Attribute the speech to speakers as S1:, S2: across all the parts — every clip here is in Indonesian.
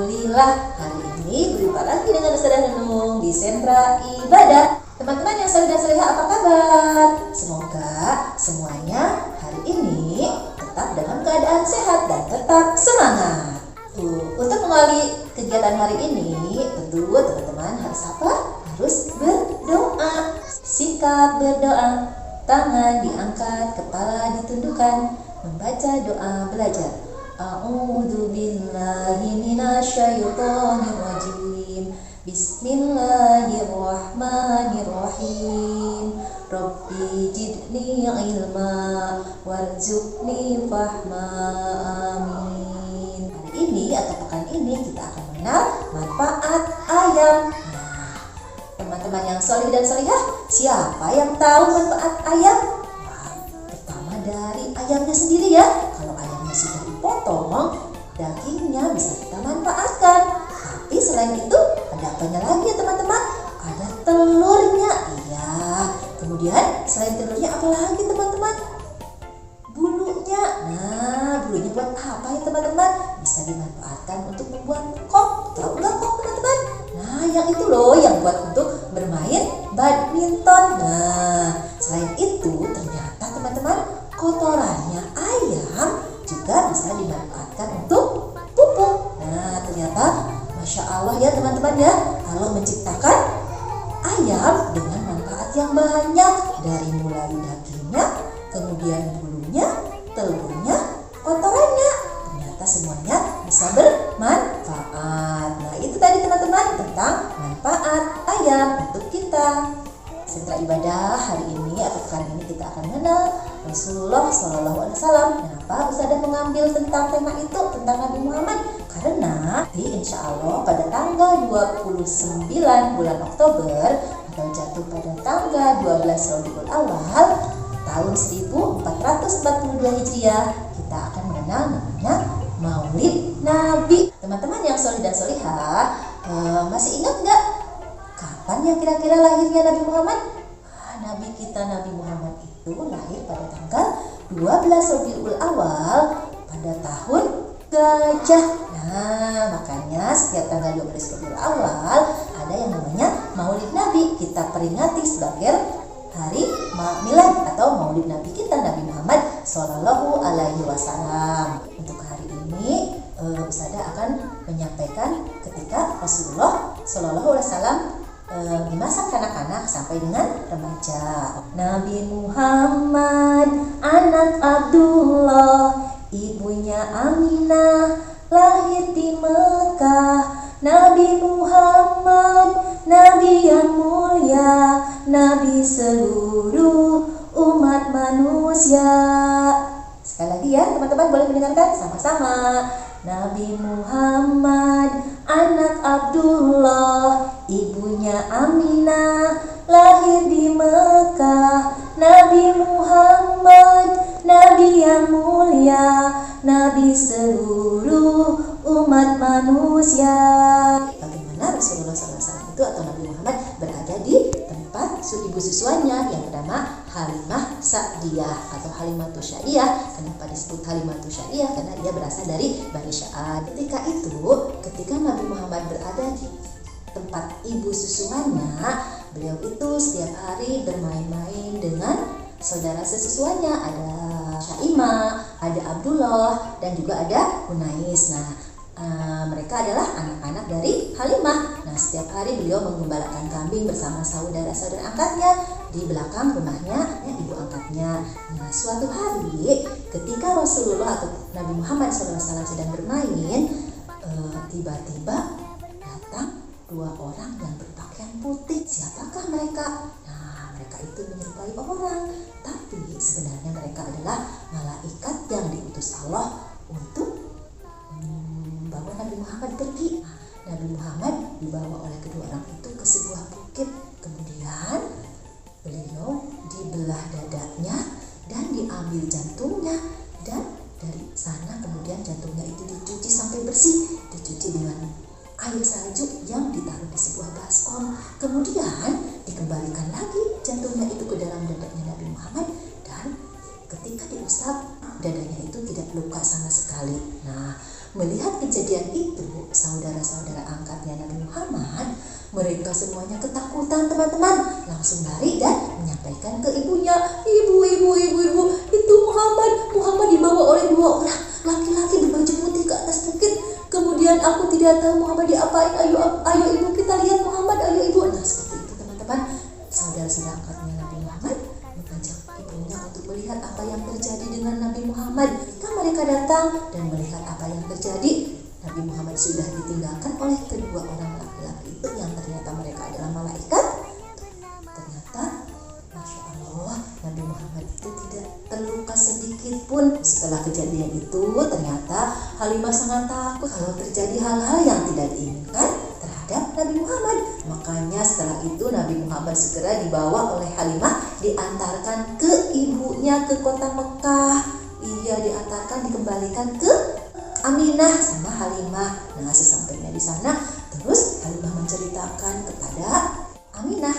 S1: Alhamdulillah, hari ini berjumpa lagi dengan Ustazah Nunung di Sentra Ibadah. Teman-teman yang saleh dan salehah, apa kabar? Semoga semuanya hari ini tetap dalam keadaan sehat dan tetap semangat. Untuk mengawali kegiatan hari ini, tentu teman-teman harus apa? Harus berdoa. Sikap berdoa, tangan diangkat, kepala ditundukkan, membaca doa belajar. A'udzu billahi minasyaitonir rajim. Bismillahirrahmanirrahim. Rabbi zidni ilma warzuqni fahma. Amin. Hari ini atau pekan ini kita akan mengenal manfaat ayam. Teman-teman yang solih dan solihah, siapa yang tahu manfaat ayam? Pertama dari ayamnya sendiri ya. Kalau ayamnya sudah dipotong, dagingnya bisa kita manfaatkan. Tapi selain itu, ada apanya lagi ya teman-teman? Ada telurnya. Iya. Kemudian selain telurnya apa lagi teman-teman? Bulunya. Nah, bulunya buat apa ya teman-teman? Bisa dimanfaatkan untuk membuat kok. Tahu nggak kok teman-teman? Nah, yang itu loh, yang buat untuk bermain badminton. Nah, selain itu ternyata teman-teman, kotorannya ayam juga bisa dimanfaatkan untuk pupuk. Nah, ternyata Masya Allah ya teman-teman ya, Allah menciptakan ayam dengan manfaat yang banyak. Dari mulai dagingnya, kemudian bulunya, telurnya, kotorannya. Ternyata semuanya bisa bermanfaat. Nah, itu tadi teman-teman tentang manfaat ayam untuk kita. Sentra Ibadah hari ini atau pekan ini kita akan mengenal Rasulullah SAW. Kenapa Ustazah mengambil tentang tema itu, tentang Nabi Muhammad? Karena insya Allah pada tanggal 29 bulan Oktober atau jatuh pada tanggal 12 Rabiul Awal tahun 1442 Hijriah, kita akan mengenal namanya Maulid Nabi. Teman-teman yang solih dan solihah, masih ingat nggak kapan yang kira-kira lahirnya Nabi Muhammad? Nabi kita Nabi Muhammad itu lahir pada tanggal 12 Rabiul Awal pada tahun Gajah. Nah, makanya setiap tanggal 12 Rabiul Awal ada yang namanya Maulid Nabi. Kita peringati sebagai hari milad atau Maulid Nabi kita Nabi Muhammad Sallallahu Alaihi Wasallam. Untuk hari ini Ustazah akan menyampaikan ketika Rasulullah Sallallahu Alaihi Wasallam di masa kanak-kanak sampai dengan remaja. Nabi Muhammad anak Abdullah, ibunya Aminah, lahir di Mekah. Nabi Muhammad, Nabi yang mulia, Nabi seluruh umat manusia. Sekali lagi ya teman-teman, boleh mendengarkan sama-sama. Nabi Muhammad anak Abdullah, ibunya Aminah, lahir di Mekah. Nabi Muhammad, Nabi yang mulia, Nabi seluruh umat manusia. Bagaimana Rasulullah SAW itu atau Nabi Muhammad berada di tempat ibu susuannya yang bernama Halimah Sa'diyah atau Halimatus Sa'diyah. Kenapa disebut Halimatus Sa'diyah? Karena dia berasal dari Bani Sa'ad. Ketika Nabi Muhammad berada di tempat ibu susuannya, beliau itu setiap hari bermain-main dengan saudara sesusuannya. Ada Syaimah, ada Abdullah, dan juga ada Hunais. Nah, mereka adalah anak-anak dari Halimah. Nah, setiap hari beliau menggembalakan kambing bersama saudara-saudara angkatnya di belakang rumahnya ibu angkatnya. Nah, suatu hari ketika Rasulullah atau Nabi Muhammad SAW sedang bermain, tiba-tiba datang dua orang yang berpakaian putih. Siapakah mereka? Nah, mereka itu menyerupai orang, tapi sebenarnya mereka adalah malaikat yang diutus Allah untuk membawa Nabi Muhammad pergi. Nabi Muhammad dibawa oleh kedua orang itu ke sebuah bukit. Kemudian beliau dibelah dadanya dan diambil jantungnya, dan dari sana kemudian jantungnya itu dicuci sampai bersih, dicuci dengan air salju yang ditaruh di sebuah baskom. Kemudian dikembalikan lagi jantungnya itu ke dalam dadanya Nabi Muhammad dan ketika diusap dadanya itu tidak luka sama sekali. Nah, melihat kejadian itu, saudara-saudara angkatnya Nabi Muhammad, mereka semuanya ketakutan teman-teman, langsung lari dan menyampaikan ke ibunya, ibu, itu Muhammad dibawa oleh 2 orang laki-laki berbaju putih ke atas bukit. Kemudian aku tidak tahu Muhammad diapain. Ayo ibu, kita lihat Muhammad, ayo ibu. Nah, seperti itu teman-teman. Saudara-saudara angkatnya Nabi Muhammad mengajak ibunya untuk melihat apa yang terjadi dengan Nabi Muhammad. Ketika mereka datang dan melihat apa yang terjadi, Nabi Muhammad sudah ditinggalkan oleh kedua orang laki-laki itu yang ternyata mereka adalah malaikat. Ternyata Masya Allah, Nabi Muhammad itu tidak terluka sedikit pun. Setelah kejadian itu, ternyata Halimah sangat takut kalau terjadi hal-hal yang tidak diinginkan terhadap Nabi Muhammad. Makanya setelah itu Nabi Muhammad segera dibawa oleh Halimah, diantarkan ke ibunya ke kota Mekah. Ia diantarkan, dikembalikan ke Aminah sama Halimah. Nah, sesampainya di sana, terus Halimah menceritakan kepada Aminah,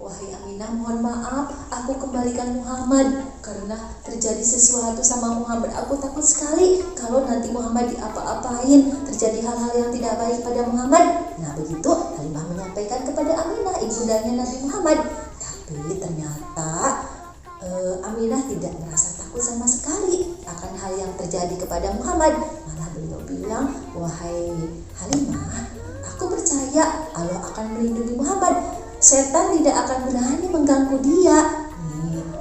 S1: wahai Aminah, mohon maaf, aku kembalikan Muhammad karena terjadi sesuatu sama Muhammad. Aku takut sekali kalau nanti Muhammad diapa-apain, terjadi hal-hal yang tidak baik pada Muhammad. Nah, begitu Halimah menyampaikan kepada Aminah, ibundanya Nabi Muhammad. Tapi ternyata Aminah tidak merasa takut sama sekali akan hal yang terjadi kepada Muhammad. Malah beliau bilang, wahai Halimah, aku percaya Allah akan melindungi Muhammad. Setan tidak akan berani mengganggu dia.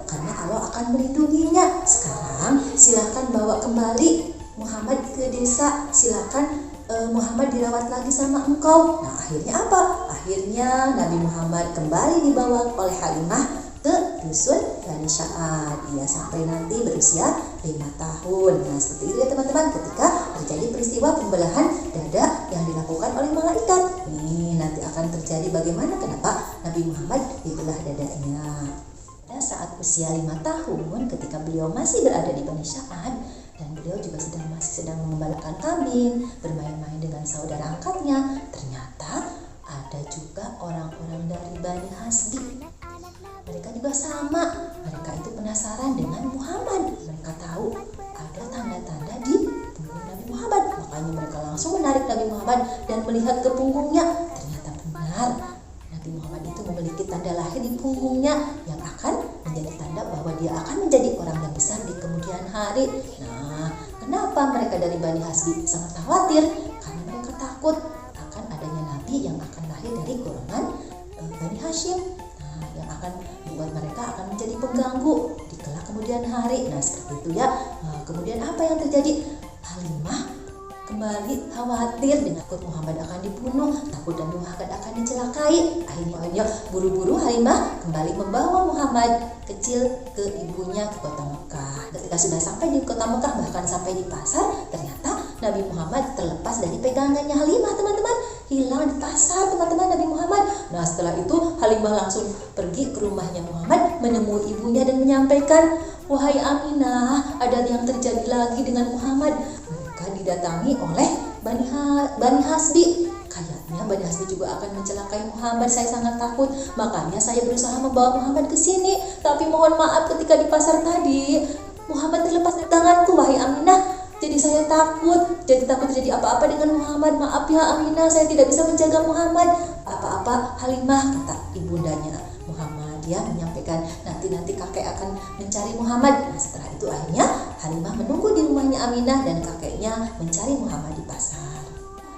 S1: Karena Allah akan melindunginya. Sekarang silakan bawa kembali Muhammad ke desa. Silakan Muhammad dirawat lagi sama engkau. Nah, akhirnya apa? Akhirnya Nabi Muhammad kembali dibawa oleh Halimah ke dusun Bani Sa'ad. Ia sampai nanti berusia 5 tahun. Nah, seperti itu ya teman-teman, ketika terjadi peristiwa pembelahan dada yang dilakukan oleh malaikat. Nih, nanti akan terjadi bagaimana, kenapa Nabi Muhammad dibelah dadanya. Pada saat usia 5 tahun, ketika beliau masih berada di Bani Sa'ad, dan beliau juga masih sedang mengembalakan kambing, bermain-main dengan saudara angkatnya, ternyata ada juga orang-orang dari Bani Hasbi. Mereka juga sama, mereka itu penasaran dengan Muhammad. Mereka tahu ada tanda-tanda di punggung Nabi Muhammad. Makanya mereka langsung menarik Nabi Muhammad dan melihat ke punggungnya. Ternyata benar, Nabi Muhammad itu memiliki tanda lahir di punggungnya yang akan menjadi tanda bahwa dia akan menjadi orang yang besar di kemudian hari. Nah, kenapa mereka dari Bani Hasbi sangat khawatir? Karena mereka takut akan adanya Nabi yang akan lahir dari golongan Bani Hashim. Yang akan membuat mereka akan menjadi pengganggu di kelak kemudian hari. Nah, seperti itu ya. Kemudian apa yang terjadi? Halimah kembali khawatir dengan takut Muhammad akan dibunuh, takut Nabi Muhammad akan dicelakai. Akhirnya buru-buru Halimah kembali membawa Muhammad kecil ke ibunya ke kota Mekah. Ketika sudah sampai di kota Mekah, bahkan sampai di pasar, ternyata Nabi Muhammad terlepas dari pegangannya Halimah, teman-teman. Hilang di pasar, teman-teman, Nabi Muhammad. Nah, setelah itu Halimah langsung pergi ke rumahnya Muhammad, menemui ibunya dan menyampaikan, wahai Aminah, ada yang terjadi lagi dengan Muhammad. Mereka didatangi oleh Bani Hasbi. Kayaknya Bani Hasbi juga akan mencelakai Muhammad. Saya sangat takut, makanya saya berusaha membawa Muhammad ke sini. Tapi mohon maaf, ketika di pasar tadi Muhammad terlepas dari tanganku, wahai Aminah. Jadi saya takut terjadi apa-apa dengan Muhammad. Maaf ya Aminah, saya tidak bisa menjaga Muhammad. Apa-apa Halimah, kata ibundanya Muhammad. Dia menyampaikan nanti kakek akan mencari Muhammad. Nah, setelah itu akhirnya Halimah menunggu di rumahnya Aminah dan kakeknya mencari Muhammad di pasar.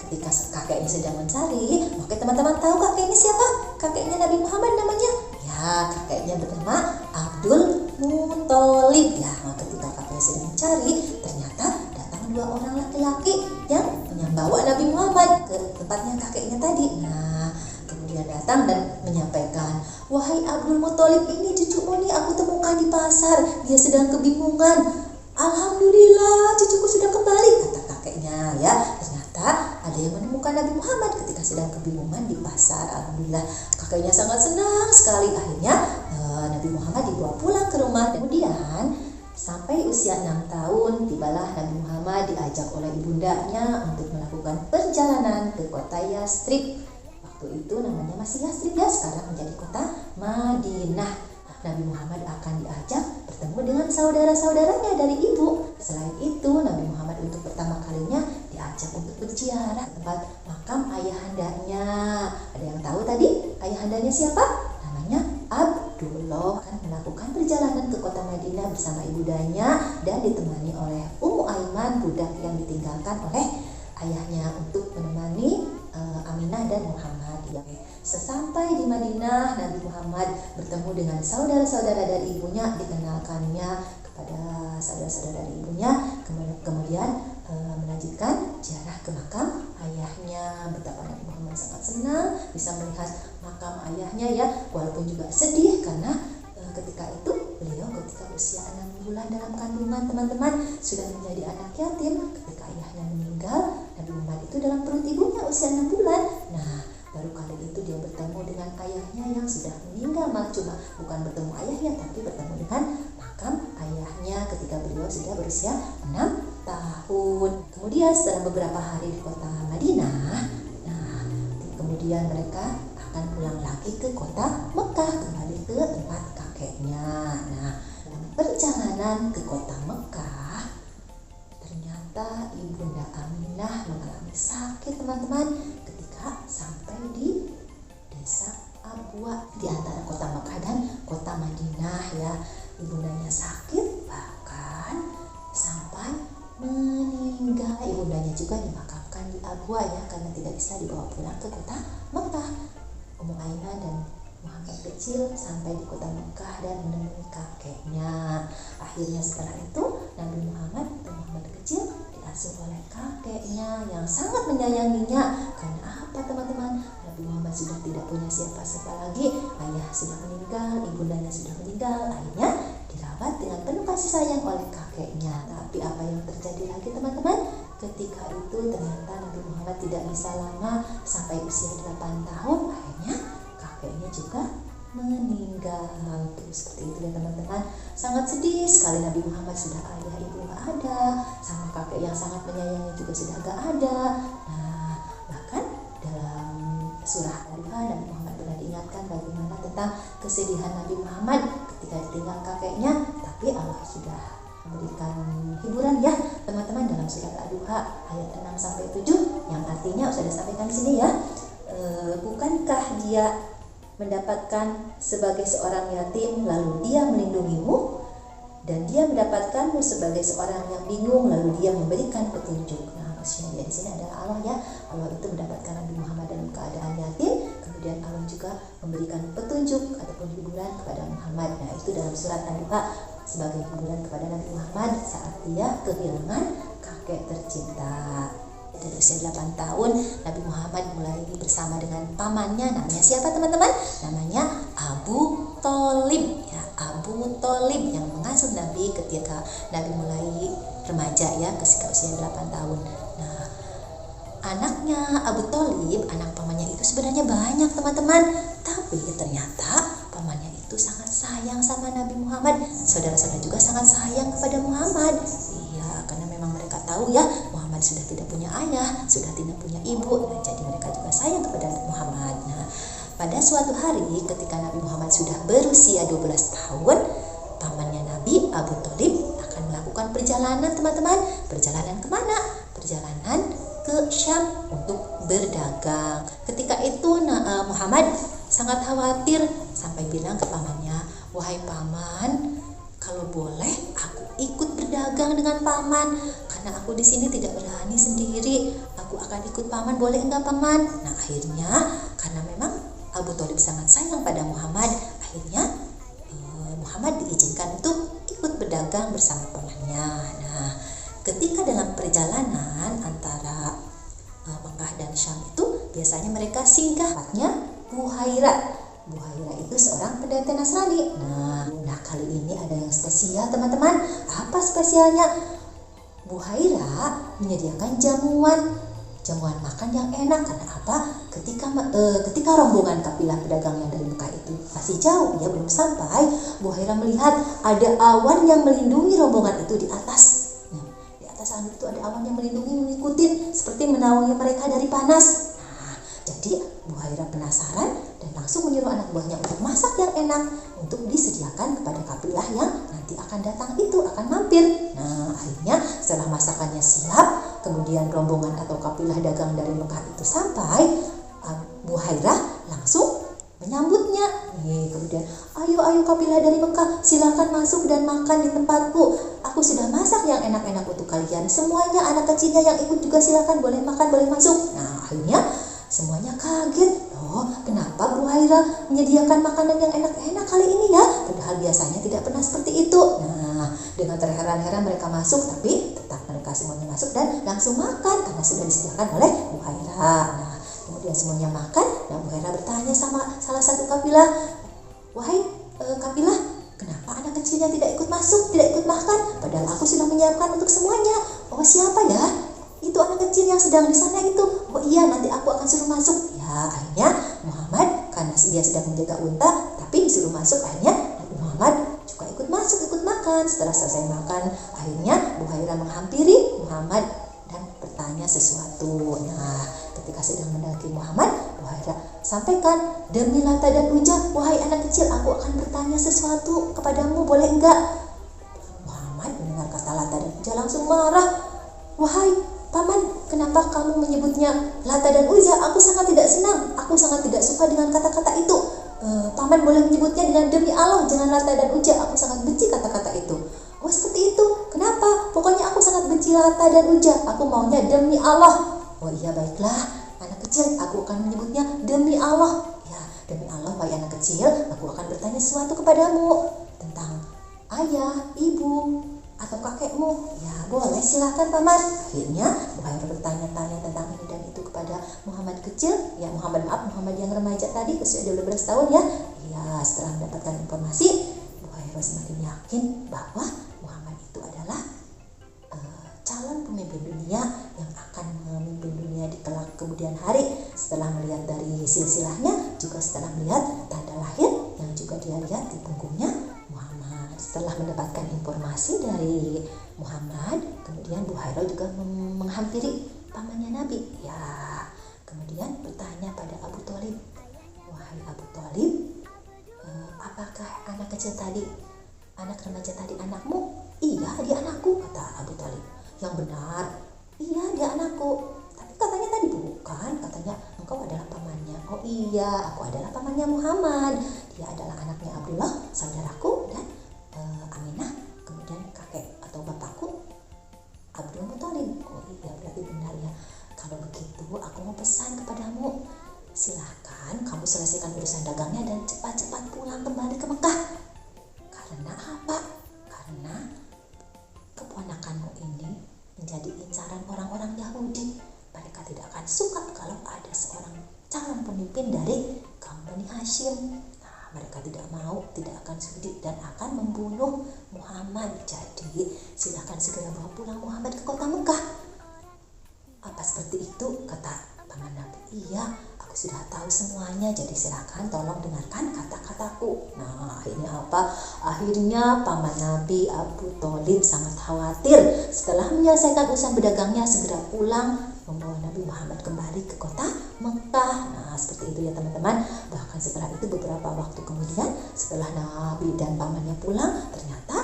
S1: Ketika kakeknya sedang mencari, oke teman-teman tahu kakeknya siapa? Kakeknya Nabi Muhammad namanya. Ya, kakeknya bernama Abdul Muthalib. Ya, ketika kakeknya sedang mencari, ternyata dua orang laki-laki yang membawa Nabi Muhammad ke tempatnya kakeknya tadi. Nah, kemudian datang dan menyampaikan, wahai Abdul Muthalib, ini cucumu nih aku temukan di pasar. Dia sedang kebingungan. Alhamdulillah, cucuku sudah kembali, kata kakeknya. Ya, ternyata ada yang menemukan Nabi Muhammad ketika sedang kebingungan di pasar. Alhamdulillah, kakeknya sangat senang sekali. Akhirnya Nabi Muhammad dibawa pulang ke rumah. Kemudian sampai usia 6 tahun, tibalah Nabi Muhammad diajak oleh ibundanya untuk melakukan perjalanan ke kota Yastrib. Waktu itu namanya masih Yastrib ya, sekarang menjadi kota Madinah. Nabi Muhammad akan diajak bertemu dengan saudara-saudaranya dari ibu. Selain itu, Nabi Muhammad untuk pertama kalinya diajak untuk berziarah ke tempat makam ayahandanya. Ada yang tahu tadi ayahandanya siapa? Namanya Abdullah. Akan melakukan perjalanan ke kota Madinah bersama ibundanya dan ditemani oleh Ummu Aiman, budak yang ditinggalkan oleh ayahnya untuk menemani Aminah dan Muhammad. Sesampai di Madinah, Nabi Muhammad bertemu dengan saudara-saudara dari ibunya, dikenalkannya kepada saudara-saudara dari ibunya, kemudian melanjutkan ziarah ke makam ayahnya. Betapa Nabi Muhammad sangat senang bisa melihat makam ayahnya ya, walaupun juga sedih karena ketika itu beliau ketika usia 6 bulan dalam kandungan, teman-teman, sudah menjadi anak yatim. Ketika ayahnya meninggal, Nabi Muhammad itu dalam perut ibunya usia 6 bulan. Nah, baru kali itu dia bertemu dengan ayahnya yang sudah meninggal, malah cuma bukan bertemu ayahnya tapi bertemu dengan makam ayahnya ketika beliau sudah berusia 6 tahun. Kemudian setelah beberapa hari di kota Madinah, kemudian mereka akan pulang lagi ke kota Mekah, kembali ke tempat kakeknya. Nah, dalam perjalanan ke kota Mekah, ternyata ibunda Aminah mengalami sakit, teman-teman, ketika sampai di desa Abwa di antara kota Mekah dan kota Madinah ya. Ibundanya sakit bahkan sampai meninggal. Ibundanya juga dimakamkan di Abwa ya, karena tidak bisa dibawa pulang ke kota Mekah. Ummu Aiman dan Muhammad kecil sampai di kota Mekah dan menemui kakeknya. Akhirnya setelah itu Nabi Muhammad atau Muhammad kecil diasuh oleh kakeknya yang sangat menyayanginya. Karena apa, teman-teman? Nabi Muhammad sudah tidak punya siapa-siapa lagi. Ayah sudah meninggal, ibundanya sudah meninggal. Akhirnya dirawat dengan penuh kasih sayang oleh kakeknya. Tapi apa yang terjadi lagi, teman-teman? Ketika itu ternyata Nabi Muhammad tidak bisa lama, sampai usia 8 tahun. Akhirnya kakeknya juga meninggal. Seperti itu ya, teman-teman. Sangat sedih sekali. Nabi Muhammad sudah ayah ibu gak ada, sama kakek yang sangat menyayangi juga sudah gak ada. Nah, bahkan dalam surah Al-Duha, Nabi Muhammad pernah diingatkan bagaimana tentang kesedihan Nabi Muhammad ketika ditinggal kakeknya. Tapi Allah sudah memberikan hiburan ya, teman-teman, dalam surat Al-Duha ayat 6-7 yang artinya sudah sampaikan di sini ya. Bukankah dia mendapatkan sebagai seorang yatim lalu dia melindungimu, dan dia mendapatkanmu sebagai seorang yang bingung lalu dia memberikan petunjuk. Nah, maksudnya di sini adalah Allah ya. Allah itu mendapatkan Nabi Muhammad dalam keadaan yatim, kemudian Allah juga memberikan petunjuk ataupun hiburan kepada Muhammad. Nah, itu dalam surat Al-Duha sebagai hiburan kepada Nabi Muhammad saat dia kehilangan kakek tercinta. Dari usia 8 tahun Nabi Muhammad mulai bersama dengan pamannya. Namanya siapa, teman-teman? Namanya Abu Tholib ya. Abu Tholib yang mengasuh Nabi ketika Nabi mulai remaja ya, ketika usia 8 tahun. Nah, anaknya Abu Tholib, anak pamannya itu sebenarnya banyak, teman-teman. Tapi ternyata pamannya itu sangat sayang sama Nabi Muhammad. Saudara-saudara juga sangat sayang kepada Muhammad. Iya, karena memang mereka tahu ya, Muhammad sudah tidak punya ayah, sudah tidak punya ibu. Nah, jadi mereka juga sayang kepada Muhammad. Nah, pada suatu hari ketika Nabi Muhammad sudah berusia 12 tahun, pamannya Nabi, Abu Tholib, akan melakukan perjalanan, teman-teman. Perjalanan kemana? Perjalanan ke Syam untuk berdagang. Ketika itu Muhammad sangat khawatir sampai bilang ke pamannya, "Wahai paman, kalau boleh aku ikut berdagang dengan paman, karena aku di sini tidak berani sendiri. Aku akan ikut paman, boleh enggak paman?" Nah, akhirnya karena memang Abu Tholib sangat sayang pada Muhammad, akhirnya Muhammad diizinkan untuk ikut berdagang bersama pamannya. Nah, ketika dalam perjalanan antara Mekah dan Syam itu biasanya mereka singgahnya Buhairah. Buhairah itu seorang pendeta Nasrani. Nah, kali ini ada yang spesial, teman-teman. Apa spesialnya? Buhairah menyediakan jamuan makan yang enak. Karena apa? Ketika rombongan kafilah pedagang yang dari Mekah itu masih jauh, ya belum sampai, Buhairah melihat ada awan yang melindungi rombongan itu di atas. Di atas langit itu ada awan yang melindungi, mengikuti seperti menaungi mereka dari panas. Nah, jadi Buhairah penasaran dan langsung menyuruh anak buahnya untuk masak yang enak untuk disediakan kepada kafilah yang nanti akan datang itu, akan mampir. Nah, akhirnya setelah masakannya siap, kemudian rombongan atau kafilah dagang dari Mekah itu sampai, Buhairah langsung menyambutnya. Kemudian, ayo kafilah dari Mekah, silakan masuk dan makan di tempatku. Aku sudah masak yang enak-enak untuk kalian. Semuanya, anak kecilnya yang ikut juga silakan, boleh makan, boleh masuk. Nah, akhirnya semuanya kaget. Loh, kenapa Buhairah menyediakan makanan yang enak-enak kali ini ya? Padahal biasanya tidak pernah seperti itu. Nah, dengan terheran-heran mereka masuk, tapi tetap mereka semuanya masuk dan langsung makan karena sudah disediakan oleh Buhairah. Nah, kemudian semuanya makan. Nah, Buhairah bertanya sama salah satu kafilah, wahai kafilah, kenapa anak kecilnya tidak ikut masuk, tidak ikut makan? Padahal aku sudah menyiapkan untuk semuanya. Oh, siapa ya? Itu anak kecil yang sedang di sana itu. Oh iya, nanti aku akan suruh masuk. Ya, akhirnya Muhammad karena dia sedang menjaga unta, tapi disuruh masuk. Akhirnya Nabi Muhammad juga ikut masuk, ikut makan. Setelah selesai makan, akhirnya Buhairah menghampiri Muhammad dan bertanya sesuatu. Nah, ketika sedang mendekati Muhammad, Buhairah sampaikan, demi Lata dan Uzza, wahai anak kecil, aku akan bertanya sesuatu kepadamu, boleh enggak? Muhammad mendengar kata Lata dan Uzza langsung marah. Wahai Paman, kenapa kamu menyebutnya Lata dan Uzza? Aku sangat tidak senang. Aku sangat tidak suka dengan kata-kata itu. Paman boleh menyebutnya dengan demi Allah, jangan Lata dan Uzza. Aku sangat benci kata-kata itu. Oh, seperti itu. Kenapa? Pokoknya aku sangat benci Lata dan Uzza. Aku maunya demi Allah. Oh iya, baiklah. Anak kecil, aku akan menyebutnya demi Allah. Ya, demi Allah, wahai anak kecil, aku akan bertanya sesuatu kepadamu tentang ayah, ibu, atau kakekmu. Ya, boleh, silakan Paman. Akhirnya Buhairah bertanya-tanya tentang ini dan itu kepada Muhammad kecil. Ya, Muhammad yang remaja tadi, usia 12 tahun ya. Ya, setelah mendapatkan informasi, Buhairah semakin yakin bahwa Muhammad itu adalah calon pemimpin dunia yang akan memimpin dunia di kelak kemudian hari. Setelah melihat dari silsilahnya, juga setelah melihat tanda lahir yang juga dia lihat di punggungnya Muhammad. Setelah mendapatkan informasi dari Muhammad, kemudian Buhairah juga menghampiri pamannya Nabi. Ya, kemudian bertanya pada Abu Thalib, wahai Abu Thalib, apakah anak kecil tadi, anak remaja tadi anakmu? Iya, dia anakku, kata Abu Thalib. Yang benar, iya dia anakku. Tapi katanya tadi bukan, katanya engkau adalah pamannya. Oh iya, aku adalah pamannya Muhammad. Dia adalah anaknya Abdullah, saudaraku, dan Aminah, kemudian kakek atau bapakku Abdul Muthalib. Oh iya, berarti benar ya. Kalau begitu, aku mau pesan kepadamu, silahkan kamu selesaikan urusan dagangnya dan cepat-cepat pulang kembali ke Mekah. Karena apa? Karena keponakanmu ini menjadi incaran orang-orang Yahudi. Mereka tidak akan suka kalau ada seorang calon pemimpin dari kaum Bani Hashim. Nah, mereka tidak mau, tidak akan sudi dan akan membunuh Muhammad. Jadi silakan segera bawa pulang Muhammad ke kota Mekah. Apa seperti itu? Kata paman Nabi. Iya, aku sudah tahu semuanya, jadi silakan tolong dengarkan kata-kataku. Nah, akhirnya apa? Akhirnya paman Nabi Abu Thalib sangat khawatir. Setelah menyelesaikan urusan bedagangnya, segera pulang membawa Nabi Muhammad kembali ke kota Mekah. Nah, seperti itu ya teman-teman. Bahkan setelah itu beberapa waktu kemudian, setelah Nabi dan pamannya pulang, ternyata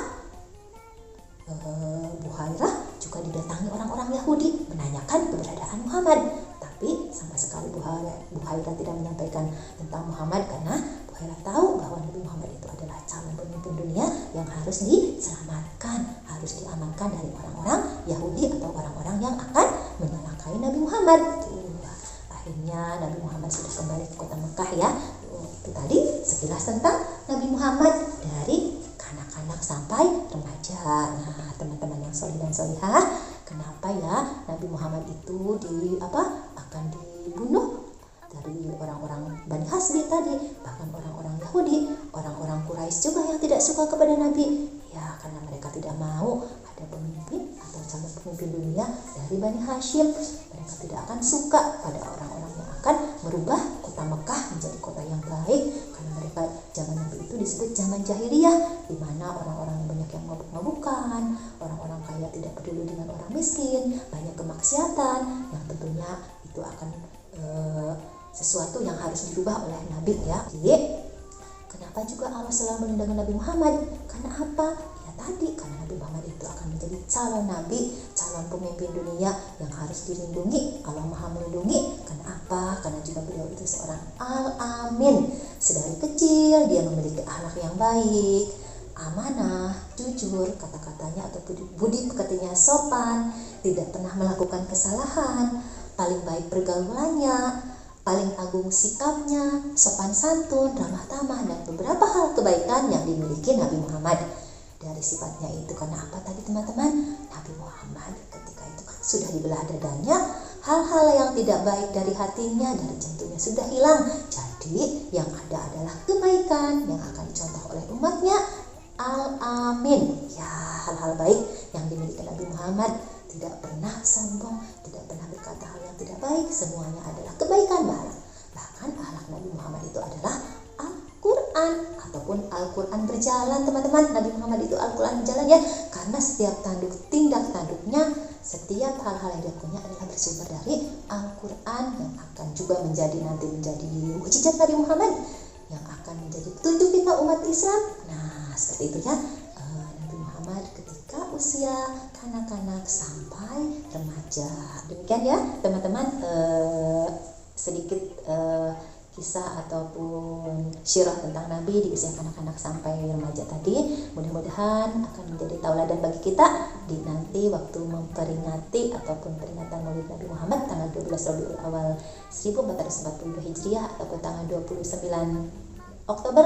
S1: Buhairah juga didatangi orang-orang Yahudi menanyakan keberadaan Muhammad. Tapi sama sekali Buhairah tidak menyampaikan tentang Muhammad karena Buhairah tahu bahwa Nabi Muhammad itu adalah calon pemimpin dunia yang harus diselamatkan, harus diamankan dari orang-orang Yahudi atau orang-orang yang akan menyelakai Nabi Muhammad. Akhirnya Nabi Muhammad sudah kembali ke kota Mekah ya. Itu tadi sekilas tentang Nabi Muhammad dari kanak-kanak sampai remaja. Nah, teman-teman yang solih dan solihah, kenapa ya Nabi Muhammad itu akan dibunuh dari orang-orang Bani Hashim tadi, bahkan orang-orang Yahudi, orang-orang Quraisy juga yang tidak suka kepada Nabi. Ya, karena mereka tidak mau ada pemimpin atau calon pemimpin dunia dari Bani Hashim. Mereka tidak akan suka pada orang-orang yang akan merubah kota Mekah menjadi kota yang baik, karena mereka zaman Nabi itu disebut zaman jahiliyah, di mana orang-orang banyak yang mabuk-mabukan, orang-orang kaya tidak peduli dengan orang miskin, banyak kemaksiatan yang tentunya itu akan sesuatu yang harus dirubah oleh Nabi ya. Jadi kenapa juga Allah selalu melindungi Nabi Muhammad? Karena apa? Ya tadi, karena Nabi Muhammad itu akan menjadi calon Nabi, calon pemimpin dunia yang harus dilindungi. Allah Maha melindungi. Karena apa? Karena juga beliau itu seorang al-amin. Sedari kecil dia memiliki akhlak yang baik, amanah, jujur, kata-katanya atau budi pekertinya sopan, tidak pernah melakukan kesalahan, paling baik pergaulannya, paling agung sikapnya, sopan santun, ramah tamah, dan beberapa hal kebaikan yang dimiliki Nabi Muhammad. Dari sifatnya itu, karena apa tadi teman-teman? Nabi Muhammad ketika itu kan sudah dibelah dadanya, hal-hal yang tidak baik dari hatinya, dari jantungnya sudah hilang. Jadi yang ada adalah kebaikan yang akan dicontoh oleh umatnya. Al-amin. Ya, hal-hal baik yang dimiliki Nabi Muhammad. Tidak pernah sombong, tidak pernah berkata hal yang tidak baik, semuanya adalah kebaikan. Bahkan akhlak Nabi Muhammad itu adalah Al-Quran ataupun Al-Quran berjalan teman-teman. Nabi Muhammad itu Al-Quran berjalan ya, karena setiap tindak tanduknya, setiap hal-hal yang dilakukannya adalah bersumber dari Al-Quran yang akan juga menjadi mukjizat Nabi Muhammad yang akan menjadi petunjuk kita umat Islam. Nah seperti itu ya, Nabi Muhammad ketika usia kanak-kanak sampai remaja. Demikian ya teman-teman, sedikit kisah ataupun syirah tentang Nabi di usia kanak-kanak sampai remaja tadi. Mudah-mudahan akan menjadi tauladan bagi kita di nanti waktu memperingati ataupun peringatan Maulid Nabi Muhammad tanggal 12 Rabiul Awal 1442 Hijriah ataupun tanggal 29 Oktober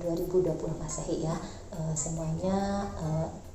S1: 2020 Masehi ya. Semuanya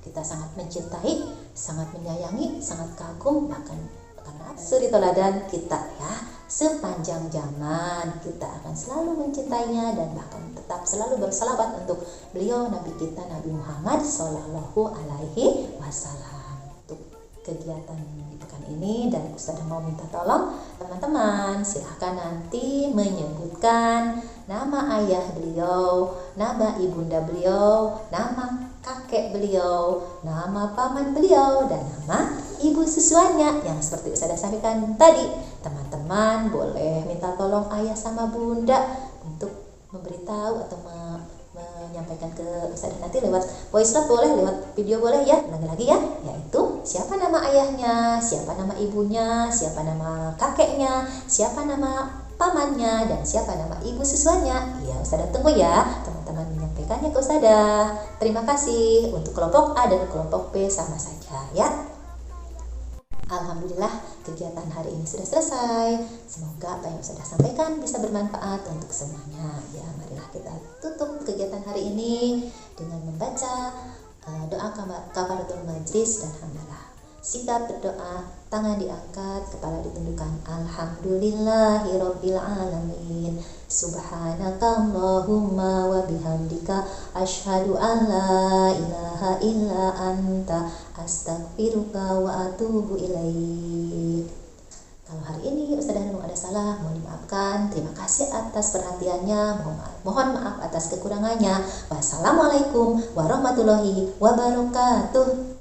S1: kita sangat mencintai, sangat menyayangi, sangat kagum, bahkan karena suri teladan kita ya. Sepanjang zaman kita akan selalu mencintainya dan bahkan tetap selalu bersalawat untuk beliau, Nabi kita Nabi Muhammad Sallallahu Alaihi Wasallam. Untuk kegiatan di pekan ini, dan Ustazah mau minta tolong teman-teman silahkan nanti menyebutkan nama ayah beliau, nama ibunda beliau, nama kakek beliau, nama paman beliau, dan nama ibu susuannya yang seperti Ustazah sampaikan tadi. Teman-teman boleh minta tolong ayah sama bunda untuk memberitahu atau menyampaikan ke Ustazah nanti lewat voice note boleh, lewat video boleh ya. Lagi-lagi ya, yaitu siapa nama ayahnya, siapa nama ibunya, siapa nama kakeknya, siapa nama pamannya, dan siapa nama ibu siswanya. Ya, Ustazah tunggu ya teman-teman menyampaikannya ke Ustazah. Terima kasih. Untuk kelompok A dan kelompok B sama saja ya. Alhamdulillah kegiatan hari ini sudah selesai. Semoga apa yang sudah sampaikan bisa bermanfaat untuk semuanya. Ya, marilah kita tutup kegiatan hari ini dengan membaca doa kafaratul majlis dan hamdalah. Sikap berdoa, tangan diangkat, kepala ditundukkan. Alhamdulillahirabbil alamin. Subhanakallahumma wa bihamdika asyhadu an la ilaha illa anta astaghfiruka wa atubu ilaik. Kalau hari ini Ustazah Nunung ada salah, mohon dimaafkan. Terima kasih atas perhatiannya. Mohon maaf atas kekurangannya. Wassalamualaikum warahmatullahi wabarakatuh.